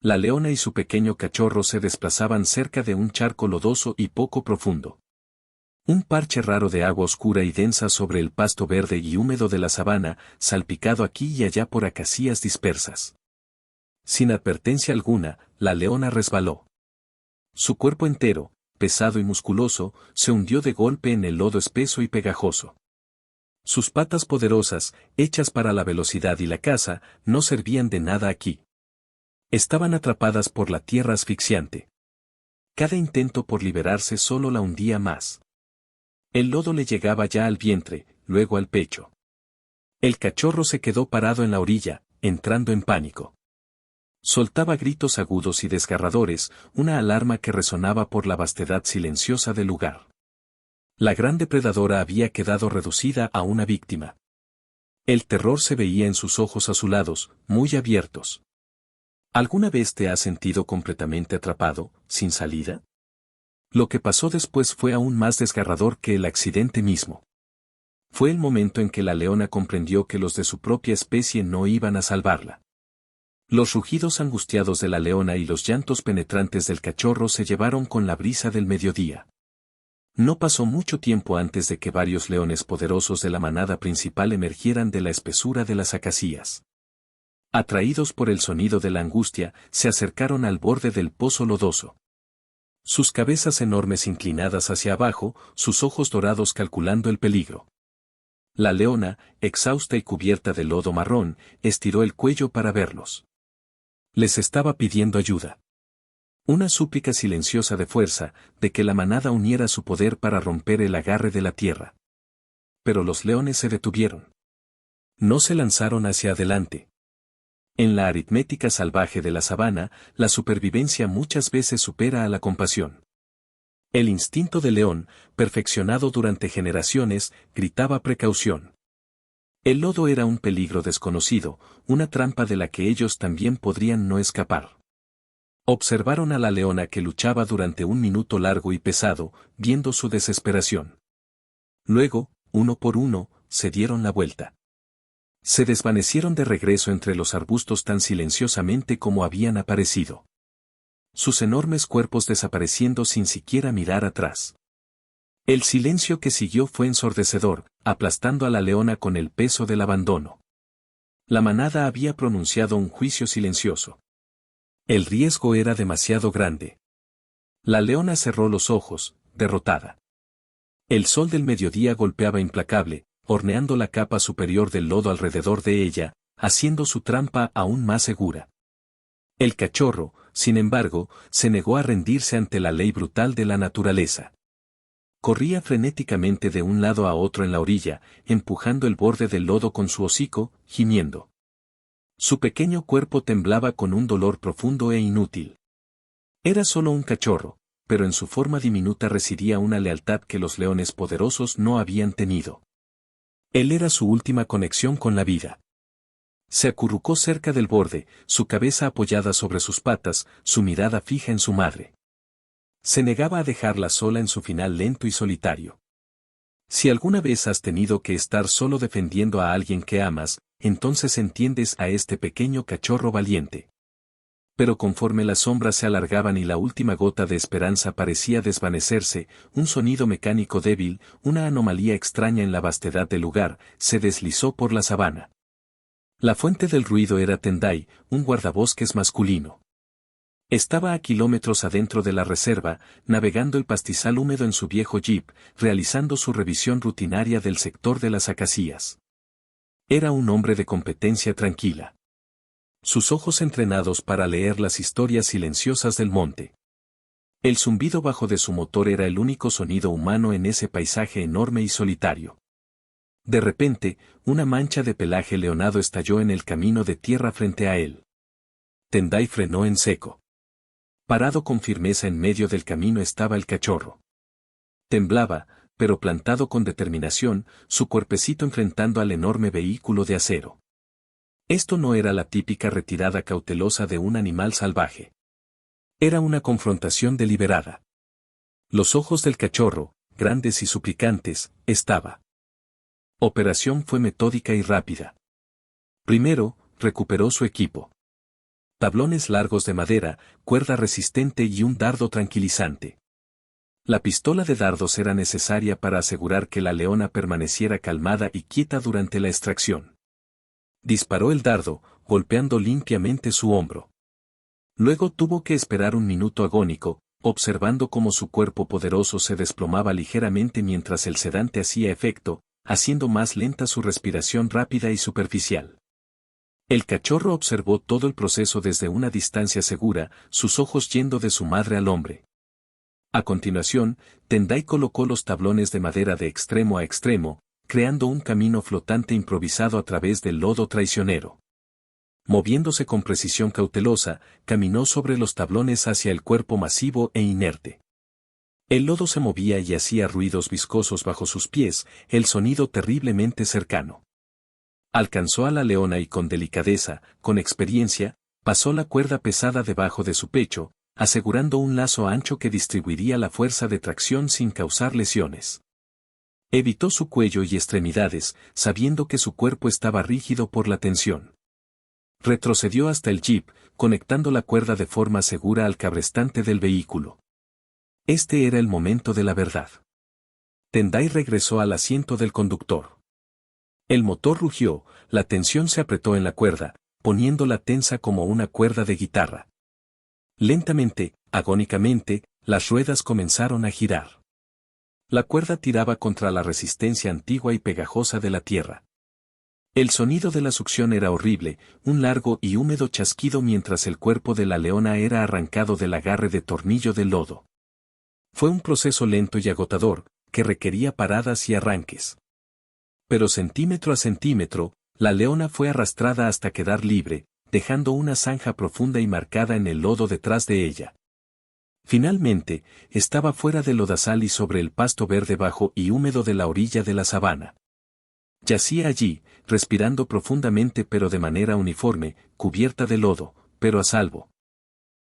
La leona y su pequeño cachorro se desplazaban cerca de un charco lodoso y poco profundo. Un parche raro de agua oscura y densa sobre el pasto verde y húmedo de la sabana, salpicado aquí y allá por acacias dispersas. Sin advertencia alguna, la leona resbaló. Su cuerpo entero, pesado y musculoso, se hundió de golpe en el lodo espeso y pegajoso. Sus patas poderosas, hechas para la velocidad y la caza, no servían de nada aquí. Estaban atrapadas por la tierra asfixiante. Cada intento por liberarse solo la hundía más. El lodo le llegaba ya al vientre, luego al pecho. El cachorro se quedó parado en la orilla, entrando en pánico. Soltaba gritos agudos y desgarradores, una alarma que resonaba por la vastedad silenciosa del lugar. La gran depredadora había quedado reducida a una víctima. El terror se veía en sus ojos azulados, muy abiertos. ¿Alguna vez te has sentido completamente atrapado, sin salida? Lo que pasó después fue aún más desgarrador que el accidente mismo. Fue el momento en que la leona comprendió que los de su propia especie no iban a salvarla. Los rugidos angustiados de la leona y los llantos penetrantes del cachorro se llevaron con la brisa del mediodía. No pasó mucho tiempo antes de que varios leones poderosos de la manada principal emergieran de la espesura de las acacias. Atraídos por el sonido de la angustia, se acercaron al borde del pozo lodoso. Sus cabezas enormes inclinadas hacia abajo, sus ojos dorados calculando el peligro. La leona, exhausta y cubierta de lodo marrón, estiró el cuello para verlos. Les estaba pidiendo ayuda. Una súplica silenciosa de fuerza, de que la manada uniera su poder para romper el agarre de la tierra. Pero los leones se detuvieron. No se lanzaron hacia adelante. En la aritmética salvaje de la sabana, la supervivencia muchas veces supera a la compasión. El instinto del león, perfeccionado durante generaciones, gritaba precaución. El lodo era un peligro desconocido, una trampa de la que ellos también podrían no escapar. Observaron a la leona que luchaba durante un minuto largo y pesado, viendo su desesperación. Luego, uno por uno, se dieron la vuelta. Se desvanecieron de regreso entre los arbustos tan silenciosamente como habían aparecido. Sus enormes cuerpos desapareciendo sin siquiera mirar atrás. El silencio que siguió fue ensordecedor, aplastando a la leona con el peso del abandono. La manada había pronunciado un juicio silencioso. El riesgo era demasiado grande. La leona cerró los ojos, derrotada. El sol del mediodía golpeaba implacable, horneando la capa superior del lodo alrededor de ella, haciendo su trampa aún más segura. El cachorro, sin embargo, se negó a rendirse ante la ley brutal de la naturaleza. Corría frenéticamente de un lado a otro en la orilla, empujando el borde del lodo con su hocico, gimiendo. Su pequeño cuerpo temblaba con un dolor profundo e inútil. Era solo un cachorro, pero en su forma diminuta residía una lealtad que los leones poderosos no habían tenido. Él era su última conexión con la vida. Se acurrucó cerca del borde, su cabeza apoyada sobre sus patas, su mirada fija en su madre. Se negaba a dejarla sola en su final lento y solitario. Si alguna vez has tenido que estar solo defendiendo a alguien que amas, entonces entiendes a este pequeño cachorro valiente. Pero conforme las sombras se alargaban y la última gota de esperanza parecía desvanecerse, un sonido mecánico débil, una anomalía extraña en la vastedad del lugar, se deslizó por la sabana. La fuente del ruido era Tendai, un guardabosques masculino. Estaba a kilómetros adentro de la reserva, navegando el pastizal húmedo en su viejo jeep, realizando su revisión rutinaria del sector de las acacias. Era un hombre de competencia tranquila. Sus ojos entrenados para leer las historias silenciosas del monte. El zumbido bajo de su motor era el único sonido humano en ese paisaje enorme y solitario. De repente, una mancha de pelaje leonado estalló en el camino de tierra frente a él. Tendai frenó en seco. Parado con firmeza en medio del camino estaba el cachorro. Temblaba, pero plantado con determinación, su cuerpecito enfrentando al enorme vehículo de acero. Esto no era la típica retirada cautelosa de un animal salvaje. Era una confrontación deliberada. Los ojos del cachorro, grandes y suplicantes, estaba. Operación fue metódica y rápida. Primero, recuperó su equipo. tablones largos de madera, cuerda resistente y un dardo tranquilizante. La pistola de dardos era necesaria para asegurar que la leona permaneciera calmada y quieta durante la extracción. Disparó el dardo, golpeando limpiamente su hombro. Luego tuvo que esperar un minuto agónico, observando cómo su cuerpo poderoso se desplomaba ligeramente mientras el sedante hacía efecto, haciendo más lenta su respiración rápida y superficial. El cachorro observó todo el proceso desde una distancia segura, sus ojos yendo de su madre al hombre. A continuación, Tendai colocó los tablones de madera de extremo a extremo, creando un camino flotante improvisado a través del lodo traicionero. Moviéndose con precisión cautelosa, caminó sobre los tablones hacia el cuerpo masivo e inerte. El lodo se movía y hacía ruidos viscosos bajo sus pies, el sonido terriblemente cercano. Alcanzó a la leona y con delicadeza, con experiencia, pasó la cuerda pesada debajo de su pecho, asegurando un lazo ancho que distribuiría la fuerza de tracción sin causar lesiones. Evitó su cuello y extremidades, sabiendo que su cuerpo estaba rígido por la tensión. Retrocedió hasta el jeep, conectando la cuerda de forma segura al cabrestante del vehículo. Este era el momento de la verdad. Tendai regresó al asiento del conductor. El motor rugió, la tensión se apretó en la cuerda, poniéndola tensa como una cuerda de guitarra. Lentamente, agónicamente, las ruedas comenzaron a girar. La cuerda tiraba contra la resistencia antigua y pegajosa de la tierra. El sonido de la succión era horrible, un largo y húmedo chasquido mientras el cuerpo de la leona era arrancado del agarre de tornillo del lodo. Fue un proceso lento y agotador, que requería paradas y arranques. Pero centímetro a centímetro, la leona fue arrastrada hasta quedar libre, dejando una zanja profunda y marcada en el lodo detrás de ella. Finalmente, estaba fuera del lodazal y sobre el pasto verde bajo y húmedo de la orilla de la sabana. Yacía allí, respirando profundamente pero de manera uniforme, cubierta de lodo, pero a salvo.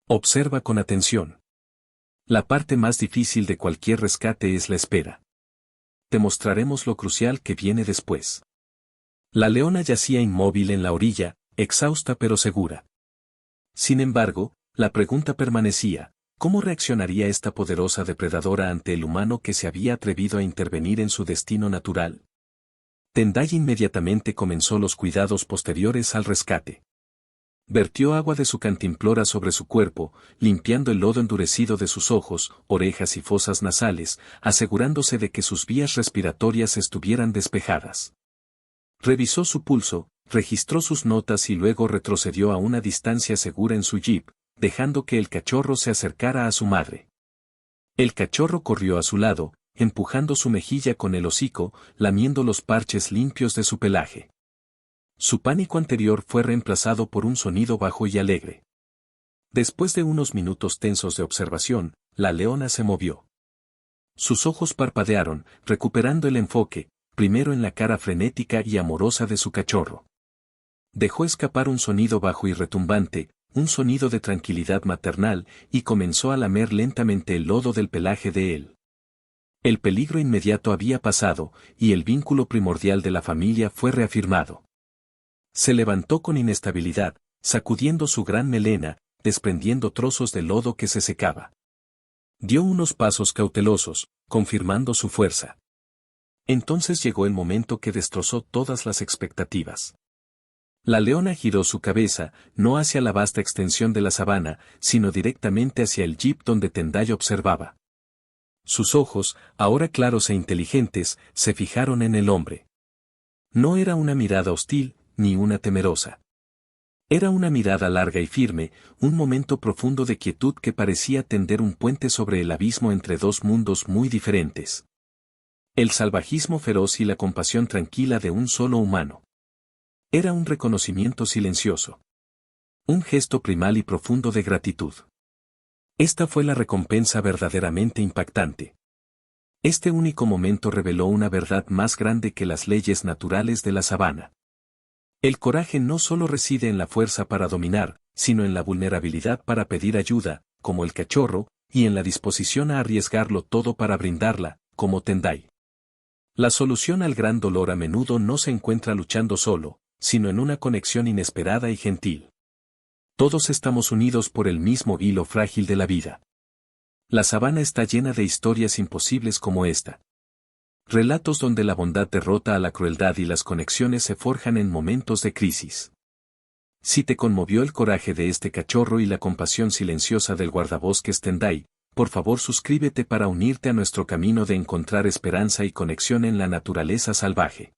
Observa con atención. La parte más difícil de cualquier rescate es la espera. Te mostraremos lo crucial que viene después. La leona yacía inmóvil en la orilla, exhausta pero segura. Sin embargo, la pregunta permanecía, ¿cómo reaccionaría esta poderosa depredadora ante el humano que se había atrevido a intervenir en su destino natural? Tendai inmediatamente comenzó los cuidados posteriores al rescate. Vertió agua de su cantimplora sobre su cuerpo, limpiando el lodo endurecido de sus ojos, orejas y fosas nasales, asegurándose de que sus vías respiratorias estuvieran despejadas. Revisó su pulso, registró sus notas y luego retrocedió a una distancia segura en su jeep, dejando que el cachorro se acercara a su madre. El cachorro corrió a su lado, empujando su mejilla con el hocico, lamiendo los parches limpios de su pelaje. Su pánico anterior fue reemplazado por un sonido bajo y alegre. Después de unos minutos tensos de observación, la leona se movió. Sus ojos parpadearon, recuperando el enfoque, primero en la cara frenética y amorosa de su cachorro. Dejó escapar un sonido bajo y retumbante, un sonido de tranquilidad maternal, y comenzó a lamer lentamente el lodo del pelaje de él. El peligro inmediato había pasado, y el vínculo primordial de la familia fue reafirmado. Se levantó con inestabilidad, sacudiendo su gran melena, desprendiendo trozos de lodo que se secaba. Dio unos pasos cautelosos, confirmando su fuerza. Entonces llegó el momento que destrozó todas las expectativas. La leona giró su cabeza, no hacia la vasta extensión de la sabana, sino directamente hacia el jeep donde Tendai observaba. Sus ojos, ahora claros e inteligentes, se fijaron en el hombre. No era una mirada hostil, ni una temerosa. Era una mirada larga y firme, un momento profundo de quietud que parecía tender un puente sobre el abismo entre dos mundos muy diferentes. El salvajismo feroz y la compasión tranquila de un solo humano. Era un reconocimiento silencioso. Un gesto primal y profundo de gratitud. Esta fue la recompensa verdaderamente impactante. Este único momento reveló una verdad más grande que las leyes naturales de la sabana. El coraje no solo reside en la fuerza para dominar, sino en la vulnerabilidad para pedir ayuda, como el cachorro, y en la disposición a arriesgarlo todo para brindarla, como Tendai. La solución al gran dolor a menudo no se encuentra luchando solo, sino en una conexión inesperada y gentil. Todos estamos unidos por el mismo hilo frágil de la vida. La sabana está llena de historias imposibles como esta. Relatos donde la bondad derrota a la crueldad y las conexiones se forjan en momentos de crisis. Si te conmovió el coraje de este cachorro y la compasión silenciosa del guardabosques Tendai, por favor suscríbete para unirte a nuestro camino de encontrar esperanza y conexión en la naturaleza salvaje.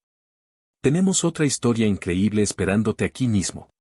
Tenemos otra historia increíble esperándote aquí mismo.